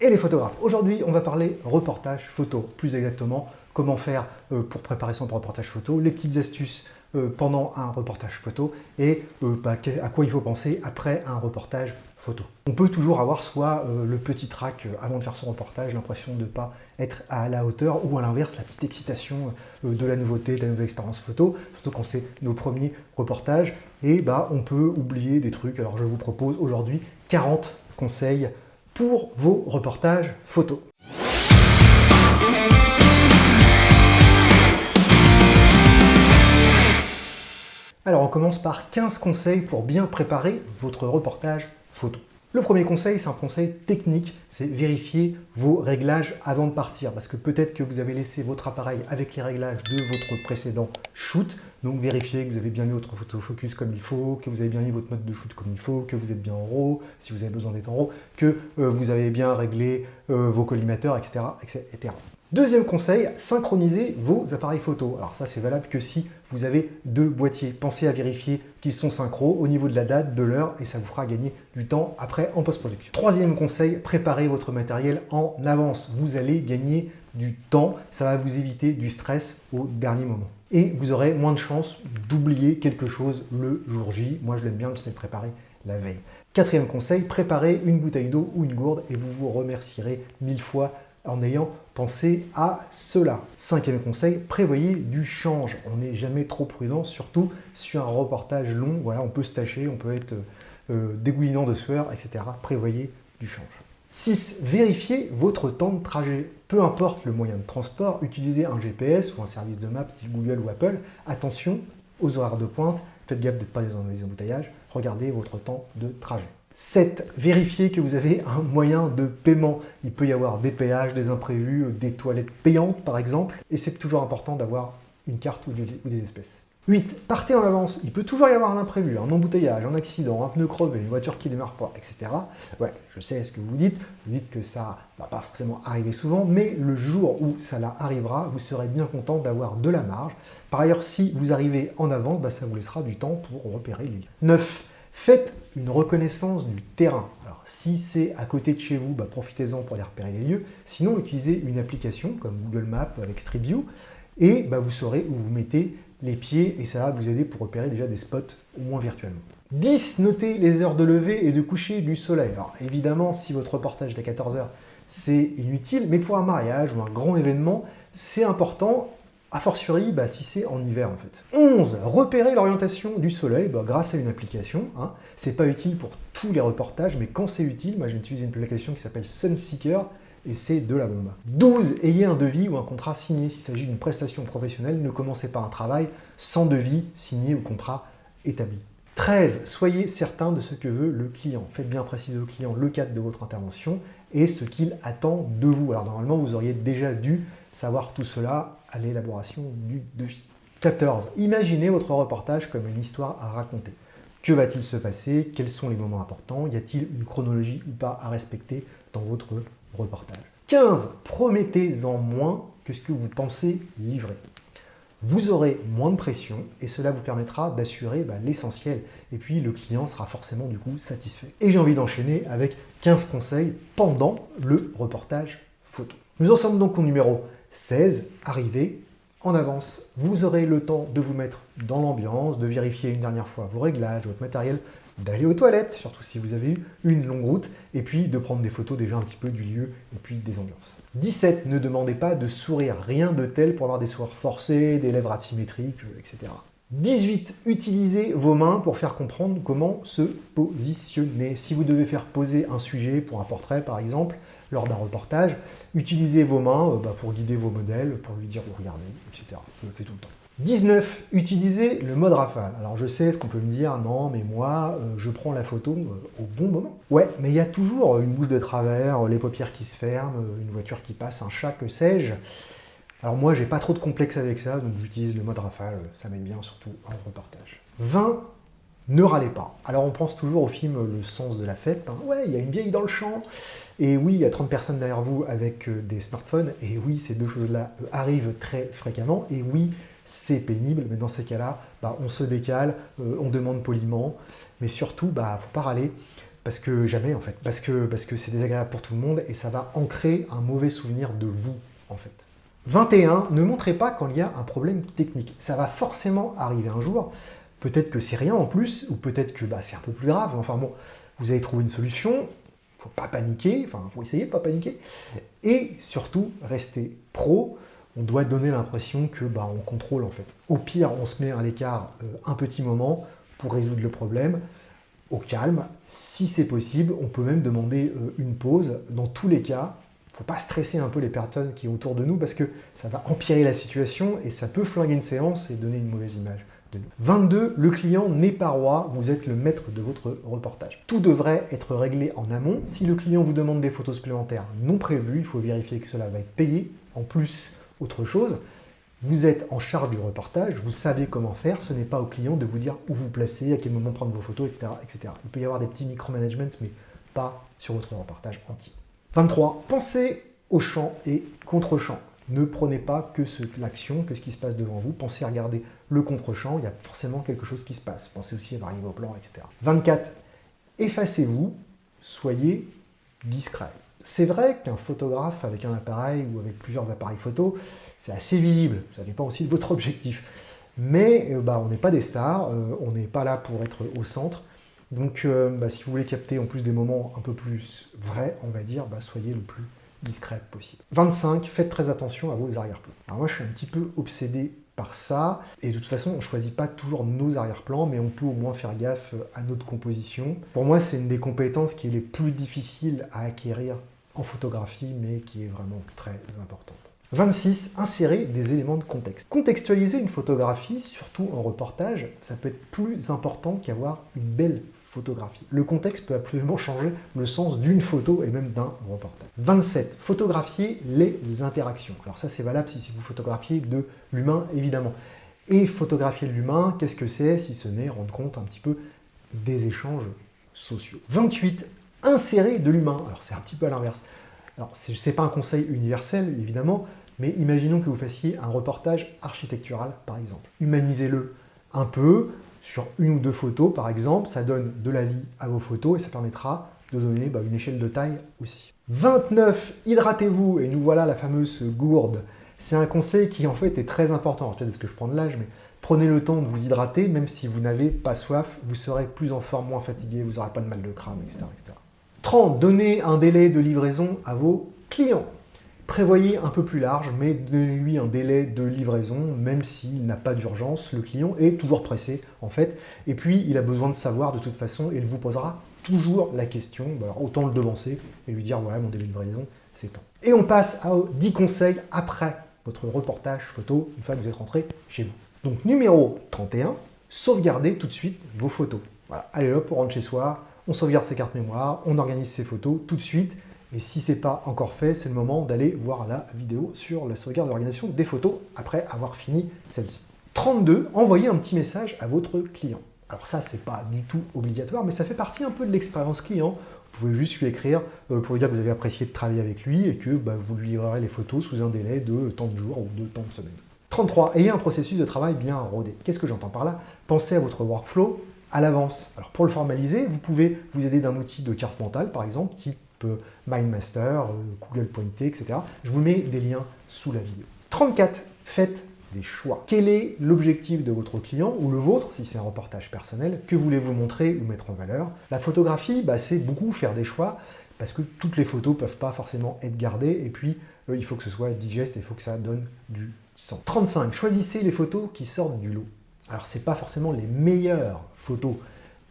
et les photographes. Aujourd'hui, on va parler reportage photo, plus exactement, comment faire pour préparer son reportage photo, les petites astuces pendant un reportage photo et à quoi il faut penser après un reportage photo. On peut toujours avoir soit le petit trac avant de faire son reportage, l'impression de ne pas être à la hauteur, ou à l'inverse, la petite excitation de la nouveauté, de la nouvelle expérience photo, surtout quand c'est nos premiers reportages, et on peut oublier des trucs. Alors je vous propose aujourd'hui 40 conseils pour vos reportages photos. Alors on commence par 15 conseils pour bien préparer votre reportage photo. Le premier conseil, c'est un conseil technique, c'est vérifier vos réglages avant de partir, parce que peut-être que vous avez laissé votre appareil avec les réglages de votre précédent shoot, donc vérifiez que vous avez bien mis votre autofocus comme il faut, que vous avez bien mis votre mode de shoot comme il faut, que vous êtes bien en RAW, si vous avez besoin d'être en RAW, que vous avez bien réglé vos collimateurs, etc., etc. Deuxième conseil, synchronisez vos appareils photo. Alors ça, c'est valable que si vous avez deux boîtiers. Pensez à vérifier qu'ils sont synchro au niveau de la date, de l'heure, et ça vous fera gagner du temps après en post-production. Troisième conseil, préparez votre matériel en avance. Vous allez gagner du temps, ça va vous éviter du stress au dernier moment. Et vous aurez moins de chances d'oublier quelque chose le jour J. Moi, je l'aime bien, je sais le préparer la veille. Quatrième conseil, préparez une bouteille d'eau ou une gourde et vous vous remercierez 1000 fois en ayant pensé à cela. Cinquième conseil, prévoyez du change. On n'est jamais trop prudent, surtout sur un reportage long. Voilà, on peut se tâcher, on peut être dégoulinant de sueur, etc. Prévoyez du change. 6. Vérifiez votre temps de trajet. Peu importe le moyen de transport, utilisez un GPS ou un service de maps type Google ou Apple. Attention aux horaires de pointe, faites gaffe d'être pas dans les embouteillages. Regardez votre temps de trajet. 7. Vérifiez que vous avez un moyen de paiement. Il peut y avoir des péages, des imprévus, des toilettes payantes par exemple, et c'est toujours important d'avoir une carte ou des espèces. 8. Partez en avance. Il peut toujours y avoir un imprévu, un embouteillage, un accident, un pneu crevé, une voiture qui ne démarre pas, etc. Ouais, je sais ce que vous dites. Vous dites que ça ne va pas forcément arriver souvent, mais le jour où ça arrivera, vous serez bien content d'avoir de la marge. Par ailleurs, si vous arrivez en avance, ça vous laissera du temps pour repérer les lieux. 9. Faites une reconnaissance du terrain. Alors, si c'est à côté de chez vous, profitez-en pour aller repérer les lieux. Sinon, utilisez une application comme Google Maps avec Street View et vous saurez où vous mettez les pieds et ça va vous aider pour repérer déjà des spots au moins virtuellement. 10. Notez les heures de lever et de coucher du soleil. Alors évidemment, si votre reportage est à 14 h, c'est inutile, mais pour un mariage ou un grand événement, c'est important. A fortiori, si c'est en hiver en fait. 11. Repérer l'orientation du soleil grâce à une application. C'est pas utile pour tous les reportages, mais quand c'est utile, moi j'ai utilisé une application qui s'appelle Sunseeker et c'est de la bombe. 12. Ayez un devis ou un contrat signé. S'il s'agit d'une prestation professionnelle, ne commencez pas un travail sans devis signé ou contrat établi. 13. Soyez certain de ce que veut le client. Faites bien préciser au client le cadre de votre intervention et ce qu'il attend de vous. Alors normalement, vous auriez déjà dû savoir tout cela à l'élaboration du devis. 14. Imaginez votre reportage comme une histoire à raconter. Que va-t-il se passer? Quels sont les moments importants? Y a-t-il une chronologie ou pas à respecter dans votre reportage? 15. Promettez-en moins que ce que vous pensez livrer. Vous aurez moins de pression et cela vous permettra d'assurer l'essentiel. Et puis le client sera forcément du coup satisfait. Et j'ai envie d'enchaîner avec 15 conseils pendant le reportage photo. Nous en sommes donc au numéro 16, arrivez en avance. Vous aurez le temps de vous mettre dans l'ambiance, de vérifier une dernière fois vos réglages, votre matériel, d'aller aux toilettes, surtout si vous avez eu une longue route, et puis de prendre des photos déjà un petit peu du lieu et puis des ambiances. 17. Ne demandez pas de sourire, rien de tel pour avoir des sourires forcés, des lèvres asymétriques, etc. 18. Utilisez vos mains pour faire comprendre comment se positionner. Si vous devez faire poser un sujet pour un portrait par exemple, lors d'un reportage, utilisez vos mains pour guider vos modèles, pour lui dire regardez, etc. Je le fais tout le temps. 19. Utilisez le mode rafale. Alors je sais ce qu'on peut me dire, non mais moi je prends la photo au bon moment. Ouais, mais il y a toujours une bouche de travers, les paupières qui se ferment, une voiture qui passe, un chat, que sais-je. Alors moi j'ai pas trop de complexe avec ça, donc j'utilise le mode rafale, ça m'aide bien surtout en reportage. 20. Ne râlez pas. Alors on pense toujours au film Le sens de la fête. Ouais, il y a une vieille dans le champ. Et oui, il y a 30 personnes derrière vous avec des smartphones. Et oui, ces deux choses-là arrivent très fréquemment. Et oui, c'est pénible. Mais dans ces cas-là, on se décale, on demande poliment. Mais surtout, faut pas râler. Parce que jamais en fait, parce que c'est désagréable pour tout le monde et ça va ancrer un mauvais souvenir de vous en fait. 21, ne montrez pas quand il y a un problème technique. Ça va forcément arriver un jour. Peut-être que c'est rien en plus, ou peut-être que c'est un peu plus grave. Enfin bon, vous avez trouvé une solution, il ne faut pas paniquer, enfin il faut essayer de ne pas paniquer. Et surtout, restez pro. On doit donner l'impression que on contrôle en fait. Au pire, on se met à l'écart un petit moment pour résoudre le problème. Au calme, si c'est possible, on peut même demander une pause. Dans tous les cas, il ne faut pas stresser un peu les personnes qui sont autour de nous parce que ça va empirer la situation et ça peut flinguer une séance et donner une mauvaise image de nous. 22, le client n'est pas roi, vous êtes le maître de votre reportage. Tout devrait être réglé en amont. Si le client vous demande des photos supplémentaires non prévues, il faut vérifier que cela va être payé. En plus, autre chose, vous êtes en charge du reportage, vous savez comment faire, ce n'est pas au client de vous dire où vous placer, à quel moment prendre vos photos, etc. etc. Il peut y avoir des petits micromanagement, mais pas sur votre reportage entier. 23. Pensez au champ et contre-champ. Ne prenez pas que l'action, que ce qui se passe devant vous. Pensez à regarder le contre-champ, il y a forcément quelque chose qui se passe. Pensez aussi à varier vos plans, etc. 24. Effacez-vous, soyez discret. C'est vrai qu'un photographe avec un appareil ou avec plusieurs appareils photo, c'est assez visible, ça dépend aussi de votre objectif. Mais on n'est pas des stars, on n'est pas là pour être au centre. Donc si vous voulez capter en plus des moments un peu plus vrais, on va dire, soyez le plus discret possible. 25, faites très attention à vos arrière-plans. Alors moi je suis un petit peu obsédé par ça, et de toute façon on ne choisit pas toujours nos arrière-plans, mais on peut au moins faire gaffe à notre composition. Pour moi c'est une des compétences qui est les plus difficiles à acquérir en photographie, mais qui est vraiment très importante. 26. Insérer des éléments de contexte. Contextualiser une photographie, surtout en reportage, ça peut être plus important qu'avoir une belle photographie. Le contexte peut absolument changer le sens d'une photo et même d'un reportage. 27. Photographier les interactions. Alors ça c'est valable si vous photographiez de l'humain évidemment. Et photographier de l'humain, qu'est-ce que c'est si ce n'est rendre compte un petit peu des échanges sociaux. 28. Insérer de l'humain. Alors c'est un petit peu à l'inverse. Alors c'est pas un conseil universel évidemment, mais imaginons que vous fassiez un reportage architectural par exemple. Humanisez-le un peu, sur une ou deux photos par exemple, ça donne de la vie à vos photos et ça permettra de donner une échelle de taille aussi. 29. Hydratez-vous, et nous voilà la fameuse gourde. C'est un conseil qui en fait est très important. Alors, peut-être est-ce que je prends de l'âge, mais prenez le temps de vous hydrater, même si vous n'avez pas soif, vous serez plus en forme, moins fatigué, vous n'aurez pas de mal de crâne, etc., etc. 30. Donnez un délai de livraison à vos clients. Prévoyez un peu plus large, mais donnez-lui un délai de livraison, même s'il n'a pas d'urgence. Le client est toujours pressé, en fait. Et puis, il a besoin de savoir de toute façon, et il vous posera toujours la question. Alors, autant le devancer et lui dire, voilà, mon délai de livraison, c'est temps. Et on passe aux 10 conseils après votre reportage photo, une fois que vous êtes rentré chez vous. Donc, numéro 31, sauvegardez tout de suite vos photos. Voilà, allez hop, on rentre chez soi, on sauvegarde ses cartes mémoire, on organise ses photos tout de suite. Et si ce n'est pas encore fait, c'est le moment d'aller voir la vidéo sur la sauvegarde de l'organisation des photos après avoir fini celle-ci. 32, envoyez un petit message à votre client. Alors ça, c'est pas du tout obligatoire, mais ça fait partie un peu de l'expérience client. Vous pouvez juste lui écrire pour lui dire que vous avez apprécié de travailler avec lui et que vous lui livrerez les photos sous un délai de tant de jours ou de tant de semaines. 33, ayez un processus de travail bien rodé. Qu'est-ce que j'entends par là? Pensez à votre workflow à l'avance. Alors pour le formaliser, vous pouvez vous aider d'un outil de carte mentale, par exemple, type MindMaster, Google Pointé, etc. Je vous mets des liens sous la vidéo. 34. Faites des choix. Quel est l'objectif de votre client ou le vôtre, si c'est un reportage personnel? Que voulez-vous montrer ou mettre en valeur? La photographie, c'est beaucoup faire des choix parce que toutes les photos ne peuvent pas forcément être gardées et puis il faut que ce soit digeste et il faut que ça donne du sens. 35. Choisissez les photos qui sortent du lot. Alors, ce n'est pas forcément les meilleures photos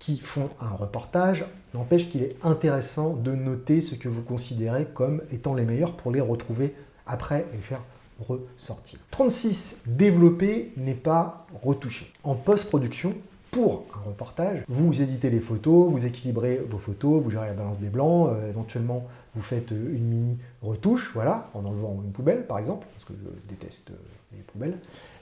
qui font un reportage, n'empêche qu'il est intéressant de noter ce que vous considérez comme étant les meilleurs pour les retrouver après et faire ressortir. 36. Développer n'est pas retoucher. En post-production, pour un reportage, vous éditez les photos, vous équilibrez vos photos, vous gérez la balance des blancs, éventuellement vous faites une mini retouche, voilà, en enlevant une poubelle par exemple, parce que je déteste les poubelles.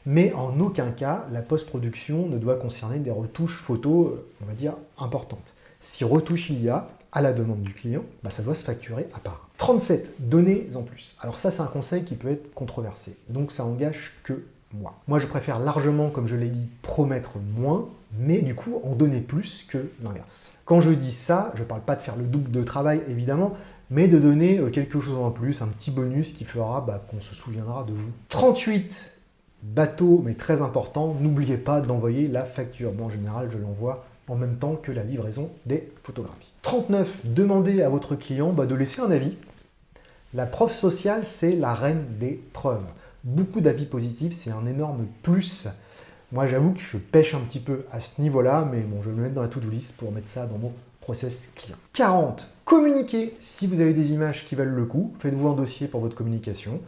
Mais en aucun cas, la post-production ne doit concerner des retouches photos, on va dire, importantes. Si retouche il y a, à la demande du client, ça doit se facturer à part. 37. Donnez en plus. Alors ça, c'est un conseil qui peut être controversé. Donc ça engage que mois. Moi, je préfère largement, comme je l'ai dit, promettre moins, mais du coup, en donner plus que l'inverse. Quand je dis ça, je ne parle pas de faire le double de travail, évidemment, mais de donner quelque chose en plus, un petit bonus qui fera qu'on se souviendra de vous. 38 bateau, mais très important, n'oubliez pas d'envoyer la facture. Bon, en général, je l'envoie en même temps que la livraison des photographies. 39, demandez à votre client de laisser un avis. La preuve sociale, c'est la reine des preuves. Beaucoup d'avis positifs, c'est un énorme plus. Moi, j'avoue que je pêche un petit peu à ce niveau-là, mais bon, je vais me mettre dans la to-do list pour mettre ça dans mon process client. 40. Communiquez si vous avez des images qui valent le coup. Faites-vous un dossier pour votre communication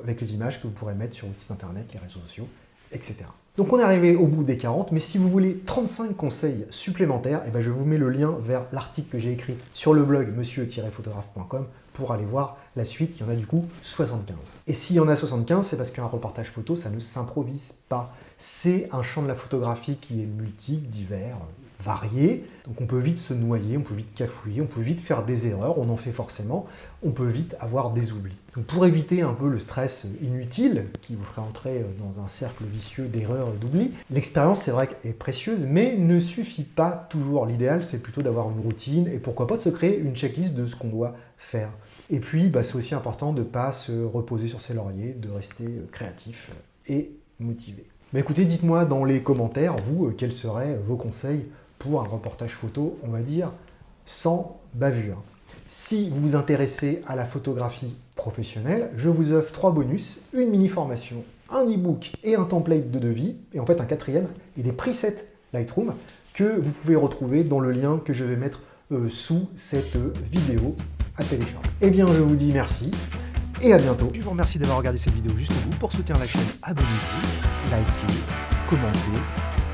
avec les images que vous pourrez mettre sur votre site internet, les réseaux sociaux, etc. Donc on est arrivé au bout des 40, mais si vous voulez 35 conseils supplémentaires, je vous mets le lien vers l'article que j'ai écrit sur le blog monsieur-photographe.com pour aller voir la suite. Il y en a du coup 75. Et s'il y en a 75, c'est parce qu'un reportage photo, ça ne s'improvise pas. C'est un champ de la photographie qui est multiple, divers, varié. Donc on peut vite se noyer, on peut vite cafouiller, on peut vite faire des erreurs, on en fait forcément, on peut vite avoir des oublis. Donc pour éviter un peu le stress inutile qui vous ferait entrer dans un cercle vicieux d'erreurs et d'oublis, l'expérience c'est vrai qu'elle est précieuse, mais ne suffit pas toujours. L'idéal c'est plutôt d'avoir une routine et pourquoi pas de se créer une checklist de ce qu'on doit faire. Et puis c'est aussi important de ne pas se reposer sur ses lauriers, de rester créatif et motivé. Mais écoutez, dites-moi dans les commentaires, vous, quels seraient vos conseils pour un reportage photo, on va dire, sans bavure. Si vous vous intéressez à la photographie professionnelle, je vous offre 3 bonus, une mini-formation, un e-book et un template de devis, et en fait un 4e, et des presets Lightroom que vous pouvez retrouver dans le lien que je vais mettre sous cette vidéo à télécharger. Eh bien, je vous dis merci et à bientôt. Je vous remercie d'avoir regardé cette vidéo jusqu'au bout. Pour soutenir la chaîne, abonnez-vous, likez, commentez,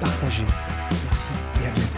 partagez. Merci et à bientôt.